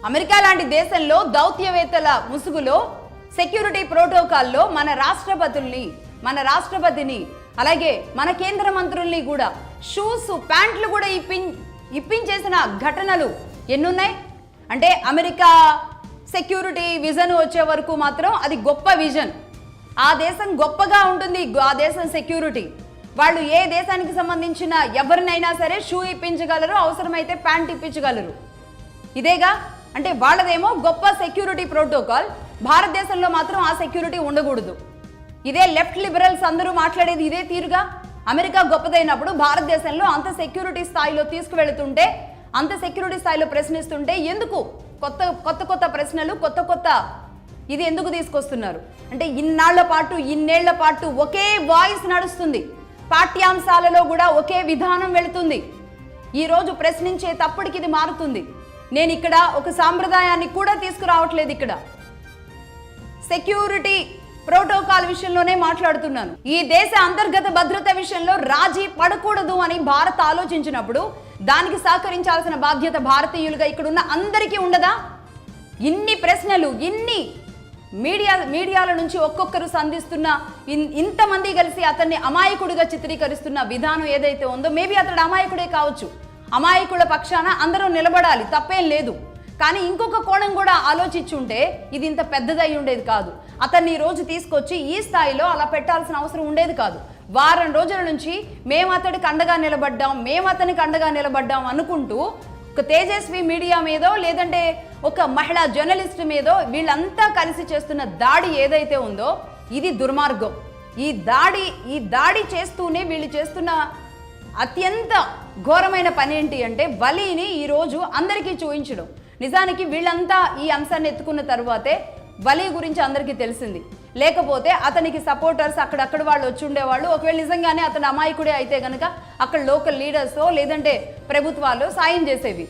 America లాంటి దేశంలో దౌత్యవేత్తల ముసుగులో సెక్యూరిటీ ప్రోటోకాల్లో మన రాష్ట్రపతిని అలాగే మన కేంద్ర మంత్రుల్ని కూడా షూస్ ప్యాంట్లు కూడా ఇప్పించేసిన ఘటనలు ఎన్నున్నాయి. అంటే అమెరికా సెక్యూరిటీ విజన్ వచ్చే వరకు మాత్రం అది గొప్ప విజన్. ఆ దేశం గొప్పగా ఉంటుంది, ఆ దేశం సెక్యూరిటీ. వాళ్ళు ఏ దేశానికి సంబంధించిన ఎవరినైనా సరే షూ ఇప్పించగలరు, అవసరమైతే ప్యాంట్ ఇప్పించగలరు. ఇదేగా అంటే వాళ్ళదేమో గొప్ప సెక్యూరిటీ ప్రోటోకాల్, భారతదేశంలో మాత్రం ఆ సెక్యూరిటీ ఉండకూడదు. ఇదే లెఫ్ట్ లిబరల్స్ అందరూ మాట్లాడేది ఇదే తీరుగా. అమెరికా గొప్పదైనప్పుడు భారతదేశంలో అంత సెక్యూరిటీ స్థాయిలో తీసుకువెళుతుంటే, అంత సెక్యూరిటీ స్థాయిలో ప్రశ్నిస్తుంటే ఎందుకు కొత్త ప్రశ్నలు కొత్త ఇది ఎందుకు తీసుకొస్తున్నారు? అంటే ఇన్నేళ్ల పాటు ఒకే వాయిస్ నడుస్తుంది, పాఠ్యాంశాలలో కూడా ఒకే విధానం వెళుతుంది. ఈరోజు ప్రశ్నించే తప్పటికి ఇది మారుతుంది. నేను ఇక్కడ ఒక సాంప్రదాయాన్ని కూడా తీసుకురావట్లేదు, ఇక్కడ సెక్యూరిటీ ప్రోటోకాల్ విషయంలోనే మాట్లాడుతున్నాను. ఈ దేశ అంతర్గత భద్రత విషయంలో రాజీ పడకూడదు అని భారత్ ఆలోచించినప్పుడు దానికి సహకరించాల్సిన బాధ్యత భారతీయులుగా ఇక్కడున్న అందరికీ ఉండదా? ఇన్ని ప్రశ్నలు, ఇన్ని మీడియాల నుంచి ఒక్కొక్కరు సంధిస్తున్న ఇంతమంది కలిసి అతన్ని అమాయకుడిగా చిత్రీకరిస్తున్న విధానం ఏదైతే ఉందో, మేబీ అతడు అమాయకుడే కావచ్చు, అమాయకుల పక్షాన అందరూ నిలబడాలి, తప్పేం లేదు. కానీ ఇంకొక కోణం కూడా ఆలోచించుంటే ఇది ఇంత పెద్దదై ఉండేది కాదు. అతన్ని ఈ రోజు తీసుకొచ్చి ఈ స్థాయిలో అలా పెట్టాల్సిన అవసరం ఉండేది కాదు. వారం రోజుల నుంచి మేము అతనికి అండగా నిలబడ్డాం అనుకుంటూ ఒక తేజస్వి మీడియా మీదో లేదంటే ఒక మహిళా జర్నలిస్ట్ మీదో వీళ్ళంతా కలిసి చేస్తున్న దాడి ఏదైతే ఉందో ఇది దుర్మార్గం. ఈ దాడి చేస్తూనే వీళ్ళు చేస్తున్న అత్యంత ఘోరమైన పని ఏంటి అంటే వలీని ఈరోజు అందరికీ చూపించడం. నిజానికి వీళ్ళంతా ఈ అంశాన్ని ఎత్తుకున్న తరువాతే వలీ గురించి అందరికీ తెలిసింది. లేకపోతే అతనికి సపోర్టర్స్ అక్కడక్కడ వాళ్ళు వచ్చి ఉండేవాళ్ళు. ఒకవేళ నిజంగానే అతను అమాయకుడే అయితే గనక అక్కడ లోకల్ లీడర్స్ లేదంటే ప్రభుత్వాలు సాయం చేసేవి.